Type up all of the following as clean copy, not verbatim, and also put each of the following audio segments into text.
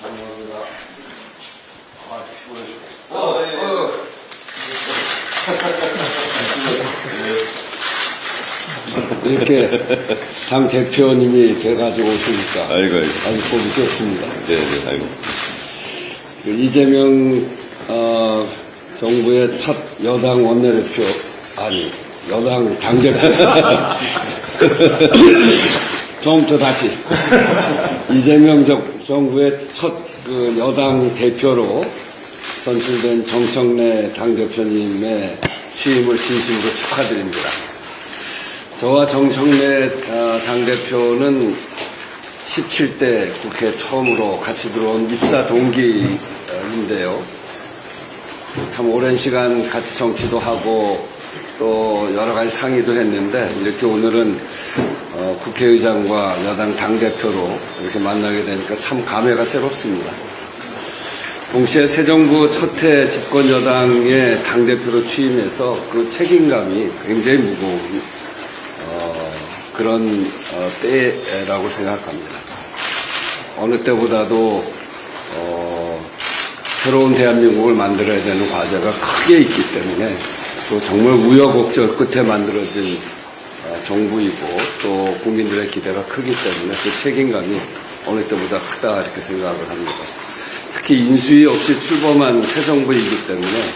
감사합니다. 이렇게 당 대표님이 돼가지고 오시니까 아이고. 아주 보기 좋습니다. 네, 아이고. 그 이재명 정부의 첫 여당 원내대표 아니 여당 당대표 처음부터 다시 이재명 정부의 첫 그 여당 대표로 선출된 정청래 당대표님의 취임을 진심으로 축하드립니다. 저와 정청래 당대표는 17대 국회 처음으로 같이 들어온 입사 동기인데요. 참 오랜 시간 같이 정치도 하고 또 여러 가지 상의도 했는데 이렇게 오늘은 국회의장과 여당 당대표로 이렇게 만나게 되니까 참 감회가 새롭습니다. 동시에 새 정부 첫 해 집권 여당의 당대표로 취임해서 그 책임감이 굉장히 무거운 그런 때라고 생각합니다. 어느 때보다도 새로운 대한민국을 만들어야 되는 과제가 크게 있기 때문에 또 정말 우여곡절 끝에 만들어진 정부이고 또 국민들의 기대가 크기 때문에 그 책임감이 어느 때보다 크다 이렇게 생각을 합니다. 특히 인수위 없이 출범한 새 정부이기 때문에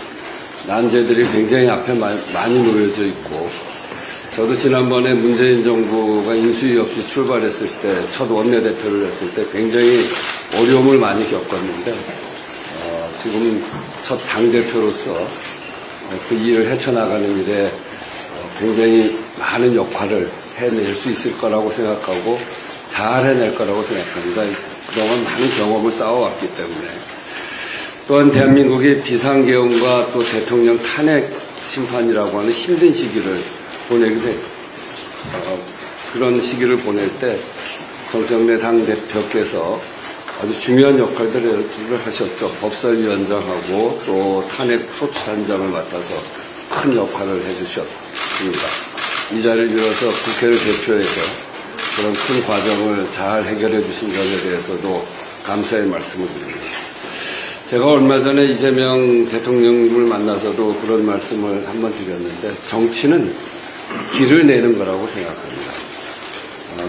난제들이 굉장히 앞에 많이 놓여져 있고 저도 지난번에 문재인 정부가 인수위 없이 출발했을 때 첫 원내대표를 했을 때 굉장히 어려움을 많이 겪었는데 지금 첫 당대표로서 그 일을 헤쳐나가는 일에 굉장히 많은 역할을 해낼 수 있을 거라고 생각하고 잘 해낼 거라고 생각합니다. 그동안 많은 경험을 쌓아왔기 때문에 또한 대한민국이 비상계엄과 또 대통령 탄핵 심판이라고 하는 힘든 시기를 보내기도 했고 그런 시기를 보낼 때 정청래 당대표께서 아주 중요한 역할들을 하셨죠. 법사위원장하고 또 탄핵 소추단장을 맡아서 큰 역할을 해주셨습니다. 이 자리를 빌어서 국회를 대표해서 그런 큰 과정을 잘 해결해 주신 점에 대해서도 감사의 말씀을 드립니다. 제가 얼마 전에 이재명 대통령님을 만나서도 그런 말씀을 한번 드렸는데 정치는 길을 내는 거라고 생각합니다.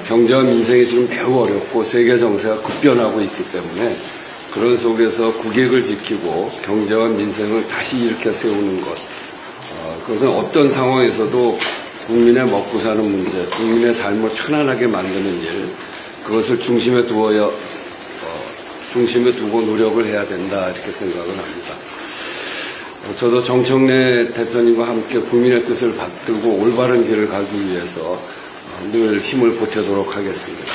경제와 민생이 지금 매우 어렵고 세계 정세가 급변하고 있기 때문에 그런 속에서 국익을 지키고 경제와 민생을 다시 일으켜 세우는 것 그것은 어떤 상황에서도 국민의 먹고 사는 문제, 국민의 삶을 편안하게 만드는 일 그것을 중심에 두고 노력을 해야 된다 이렇게 생각을 합니다. 저도 정청래 대표님과 함께 국민의 뜻을 받들고 올바른 길을 가기 위해서 늘 힘을 보태도록 하겠습니다.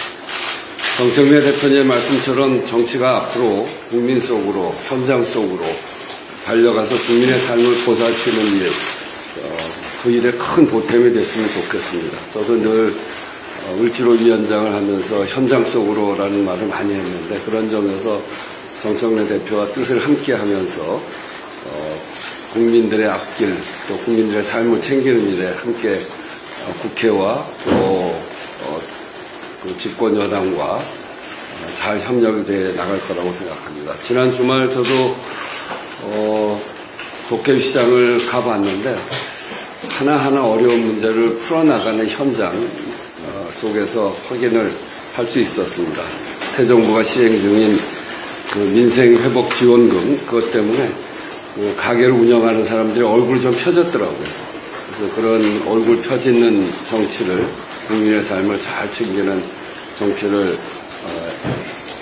정청래 대표님의 말씀처럼 정치가 앞으로 국민 속으로 현장 속으로 달려가서 국민의 삶을 보살피는 일 그 일에 큰 보탬이 됐으면 좋겠습니다. 저도 늘 을지로위원장을 하면서 현장 속으로라는 말을 많이 했는데 그런 점에서 정청래 대표와 뜻을 함께 하면서 국민들의 앞길 또 국민들의 삶을 챙기는 일에 함께 국회와 또 그 집권 여당과 잘 협력이 돼 나갈 거라고 생각합니다. 지난 주말 저도 도깨비시장을 가봤는데 하나하나 어려운 문제를 풀어나가는 현장 속에서 확인을 할 수 있었습니다. 새 정부가 시행 중인 그 민생회복지원금 그것 때문에 그 가게를 운영하는 사람들이 얼굴이 좀 펴졌더라고요. 그래서 그런 얼굴 펴지는 정치를 국민의 삶을 잘 챙기는 정치를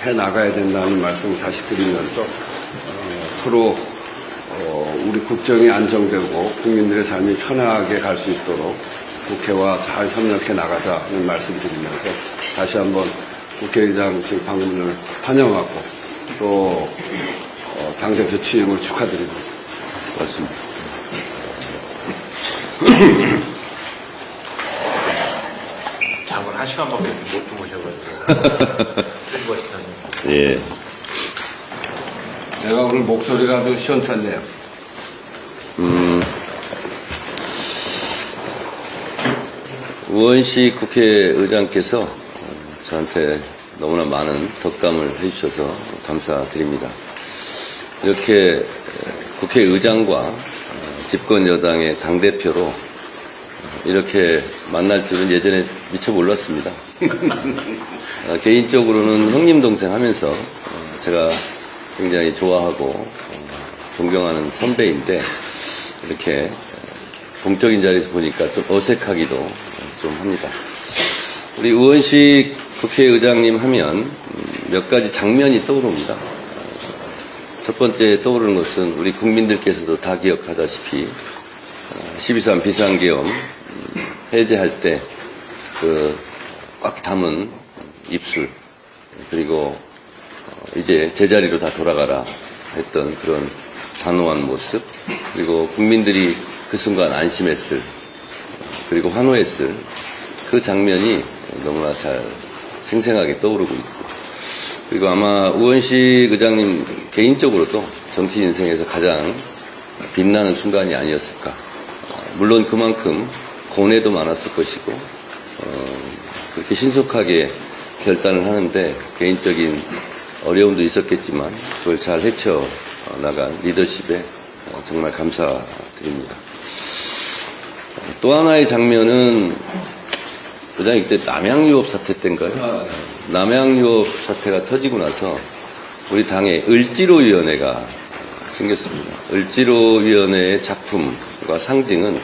해나가야 된다는 말씀을 다시 드리면서 서로 우리 국정이 안정되고 국민들의 삶이 편하게 갈 수 있도록 국회와 잘 협력해 나가자는 말씀드리면서 다시 한번 국회의장실 방문을 환영하고 또 당대표 취임을 축하드립니다. 고맙습니다. 장관 1시간밖에 못 주무셔가지고. 예. 제가 오늘 목소리가 아주 시원찮네요. 우원식 국회의장께서 저한테 너무나 많은 덕담을 해주셔서 감사드립니다. 이렇게 국회의장과 집권 여당의 당대표로 이렇게 만날 줄은 예전에 미처 몰랐습니다. 개인적으로는 형님 동생 하면서 제가 굉장히 좋아하고 존경하는 선배인데 이렇게 공적인 자리에서 보니까 좀 어색하기도 좀 합니다. 우리 우원식 국회의장님 하면 몇 가지 장면이 떠오릅니다. 첫 번째 떠오르는 것은 우리 국민들께서도 다 기억하다시피 12.3 비상계엄 해제할 때 그 꽉 담은 입술, 그리고 이제 제자리로 다 돌아가라 했던 그런 단호한 모습, 그리고 국민들이 그 순간 안심했을, 그리고 환호했을 그 장면이 너무나 잘 생생하게 떠오르고 있고, 그리고 아마 우원식 의장님 개인적으로도 정치 인생에서 가장 빛나는 순간이 아니었을까. 물론 그만큼 고뇌도 많았을 것이고 그렇게 신속하게 결단을 하는데 개인적인 어려움도 있었겠지만 그걸 잘 헤쳐나간 리더십에 정말 감사드립니다. 또 하나의 장면은 부장님 그때 남양유업 사태 때인가요? 남양유업 사태가 터지고 나서 우리 당에 을지로위원회가 생겼습니다. 을지로위원회의 작품과 상징은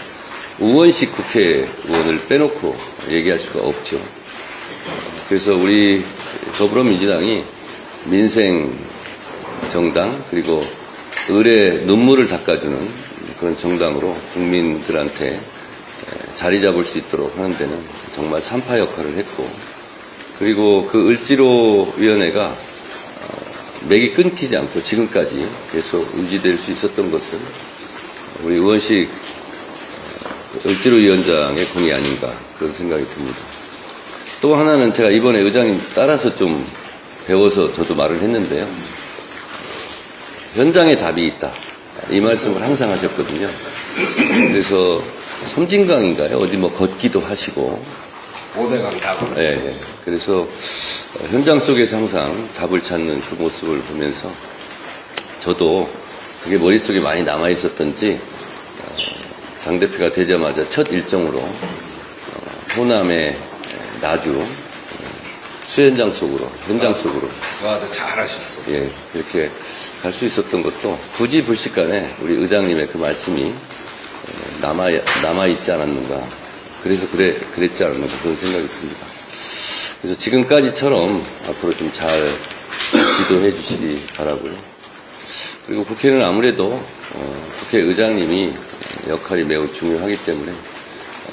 우원식 국회의원을 빼놓고 얘기할 수가 없죠. 그래서 우리 더불어민주당이 민생 정당, 그리고 을의 눈물을 닦아주는 그런 정당으로 국민들한테 자리 잡을 수 있도록 하는 데는 정말 산파 역할을 했고, 그리고 그 을지로위원회가 맥이 끊기지 않고 지금까지 계속 유지될 수 있었던 것은 우리 우원식 을지로위원장의 공이 아닌가 그런 생각이 듭니다. 또 하나는 제가 이번에 의장님 따라서 좀 배워서 저도 말을 했는데요. 현장에 답이 있다. 이 말씀을 항상 하셨거든요. 그래서 섬진강인가요? 어디 뭐 걷기도 하시고. 오대강 답을. 예. 그래서 현장 속에서 항상 답을 찾는 그 모습을 보면서 저도 그게 머릿속에 많이 남아 있었던지 당대표가 되자마자 첫 일정으로 호남의 나주 수현장 속으로, 현장 속으로. 와도 잘하셨어. 예, 이렇게 갈 수 있었던 것도 부지불식간에 우리 의장님의 그 말씀이 남아있지 않았는가. 그래서 그랬지 않았는가 그런 생각이 듭니다. 그래서 지금까지처럼 앞으로 좀 잘 지도해 주시기 바라고요. 그리고 국회는 아무래도 국회의장님이 역할이 매우 중요하기 때문에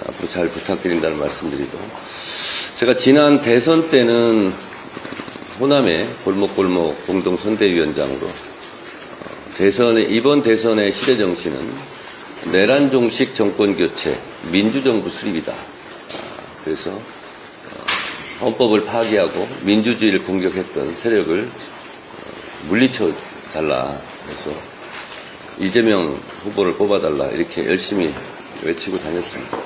앞으로 잘 부탁드린다는 말씀드리고, 제가 지난 대선 때는 호남의 골목골목 공동선대위원장으로 이번 대선의 시대정신은 내란종식 정권교체, 민주정부 수립이다. 그래서 헌법을 파기하고 민주주의를 공격했던 세력을 물리쳐 달라. 그래서 이재명 후보를 뽑아달라. 이렇게 열심히 외치고 다녔습니다.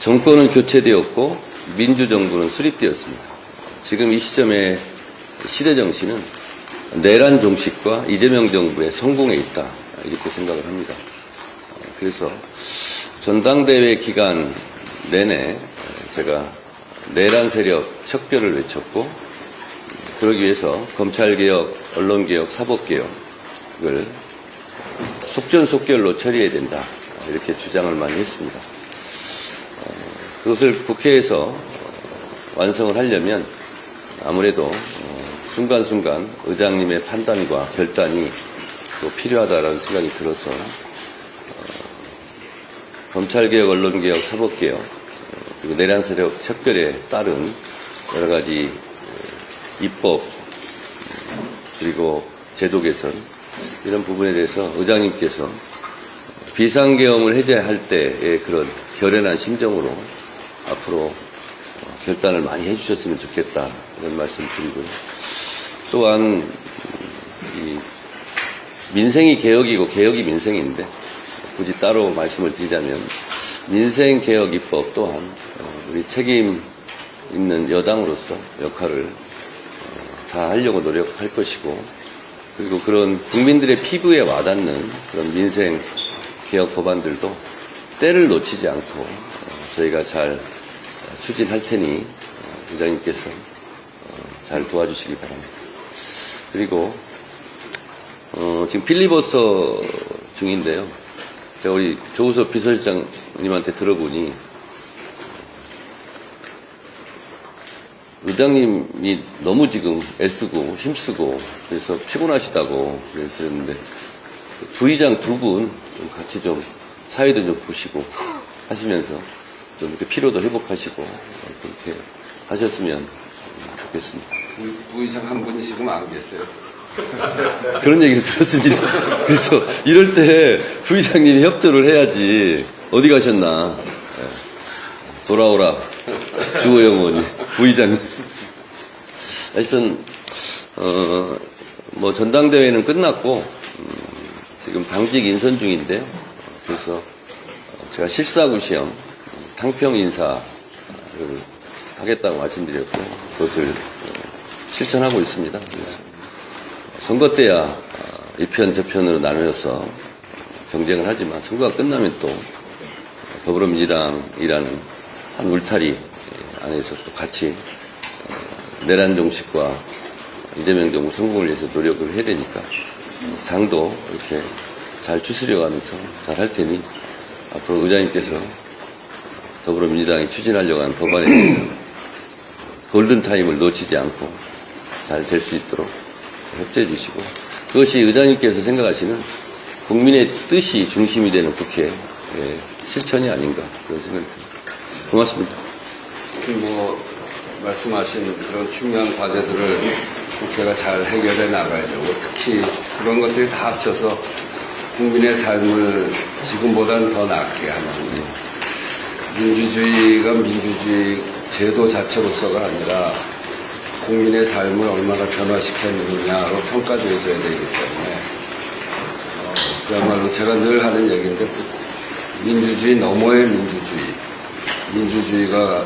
정권은 교체되었고 민주정부는 수립되었습니다. 지금 이 시점의 시대정신은 내란 종식과 이재명 정부의 성공에 있다. 이렇게 생각을 합니다. 그래서 전당대회 기간 내내 제가 내란 세력 척결을 외쳤고, 그러기 위해서 검찰개혁, 언론개혁, 사법개혁을 속전속결로 처리해야 된다. 이렇게 주장을 많이 했습니다. 그것을 국회에서 완성을 하려면 아무래도 순간순간 의장님의 판단과 결단이 또 필요하다라는 생각이 들어서 검찰개혁, 언론개혁, 사법개혁, 그리고 내란 세력 척결에 따른 여러 가지 입법, 그리고 제도 개선, 이런 부분에 대해서 의장님께서 비상계엄을 해제할 때의 그런 결연한 심정으로 앞으로 결단을 많이 해주셨으면 좋겠다, 이런 말씀 드리고요. 또한 이 민생이 개혁이고 개혁이 민생인데 굳이 따로 말씀을 드리자면 민생개혁 입법 또한 우리 책임 있는 여당으로서 역할을 다 하려고 노력할 것이고, 그리고 그런 국민들의 피부에 와닿는 그런 민생 개혁 법안들도 때를 놓치지 않고 저희가 잘 추진할 테니 의장님께서 잘 도와주시기 바랍니다. 그리고 지금 필리버스터 중인데요. 제가 우리 조우석 비서실장님한테 들어보니 의장님이 너무 지금 애쓰고 힘쓰고 그래서 피곤하시다고 그랬는데 부의장 두 분 같이 좀 사회도 좀 보시고 하시면서 좀 이렇게 피로도 회복하시고 그렇게 하셨으면 좋겠습니다. 부의장 한 분이 지금 안 계세요. 그런 얘기를 들었습니다. 그래서 이럴 때 부의장님이 협조를 해야지. 어디 가셨나? 돌아오라. 주호영 의원님, 부의장님. 하여튼 뭐 전당대회는 끝났고 지금 당직 인선 중인데 그래서 제가 실사구 시험 탕평 인사를 하겠다고 말씀드렸고 그것을 실천하고 있습니다. 그래서 선거 때야 이편 저편으로 나누어서 경쟁을 하지만 선거가 끝나면 또 더불어민주당이라는 한 울타리 안에서 또 같이 내란 종식과 이재명 정부 성공을 위해서 노력을 해야 되니까 장도 이렇게 잘 추스려가면서 잘 할 테니 앞으로 의장님께서 더불어민주당이 추진하려고 하는 법안에 대해서 골든타임을 놓치지 않고 잘 될 수 있도록 협조해 주시고 그것이 의장님께서 생각하시는 국민의 뜻이 중심이 되는 국회의 실천이 아닌가 그런 생각이 듭니다. 고맙습니다. 뭐 말씀하신 그런 중요한 과제들을 국회가 잘 해결해 나가야 되고 특히 그런 것들이 다 합쳐서 국민의 삶을 지금보다는 더 낫게 하는 민주주의가 민주주의 제도 자체로서가 아니라 국민의 삶을 얼마나 변화시켰느냐로 평가되어져야 되기 때문에 그야말로 제가 늘 하는 얘기인데 민주주의 너머의 민주주의가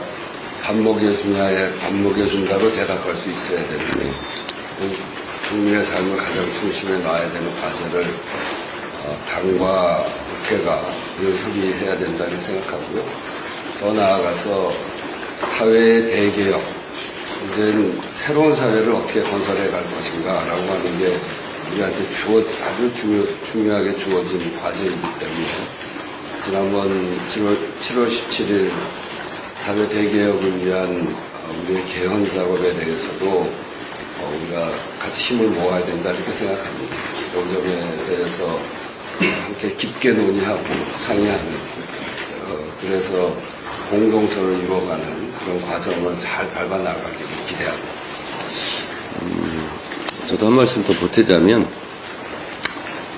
밥 먹여주냐에 밥 먹여준다로 대답할 수 있어야 되는데 국민의 삶을 가장 중심에 놔야 되는 과제를 당과 국회가 늘 협의해야 된다고 생각하고요. 더 나아가서 사회의 대개혁, 이제는 새로운 사회를 어떻게 건설해 갈 것인가라고 하는 게 우리한테 아주 중요하게 주어진 과제이기 때문에 지난번 7월 17일 사회 대개혁을 위한 우리의 개헌 작업에 대해서도 우리가 같이 힘을 모아야 된다 이렇게 생각합니다. 그 점에 대해서 함께 깊게 논의하고 상의하는 그래서 공동선을 이루어가는 그런 과정을 잘 밟아나가기를 기대합니다. 저도 한 말씀 더 보태자면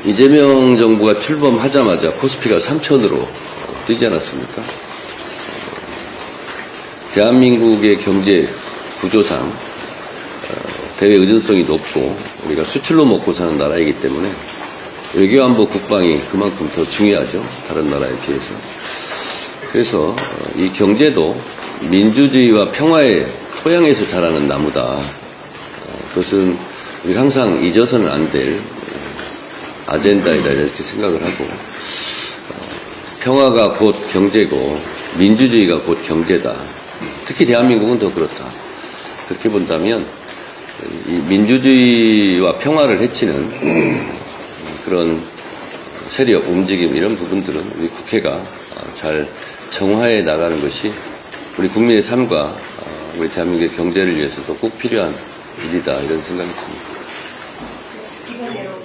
이재명 정부가 출범하자마자 코스피가 3천으로 뛰지 않았습니까? 대한민국의 경제 구조상 대외 의존성이 높고 우리가 수출로 먹고 사는 나라이기 때문에 외교안보 국방이 그만큼 더 중요하죠. 다른 나라에 비해서. 그래서 이 경제도 민주주의와 평화의 토양에서 자라는 나무다. 그것은 우리가 항상 잊어서는 안 될 아젠다이다 이렇게 생각을 하고 평화가 곧 경제고 민주주의가 곧 경제다. 특히 대한민국은 더 그렇다. 그렇게 본다면 이 민주주의와 평화를 해치는 그런 세력, 움직임 이런 부분들은 우리 국회가 잘 정화해 나가는 것이 우리 국민의 삶과 우리 대한민국의 경제를 위해서도 꼭 필요한 일이다 이런 생각이 듭니다. 이번에로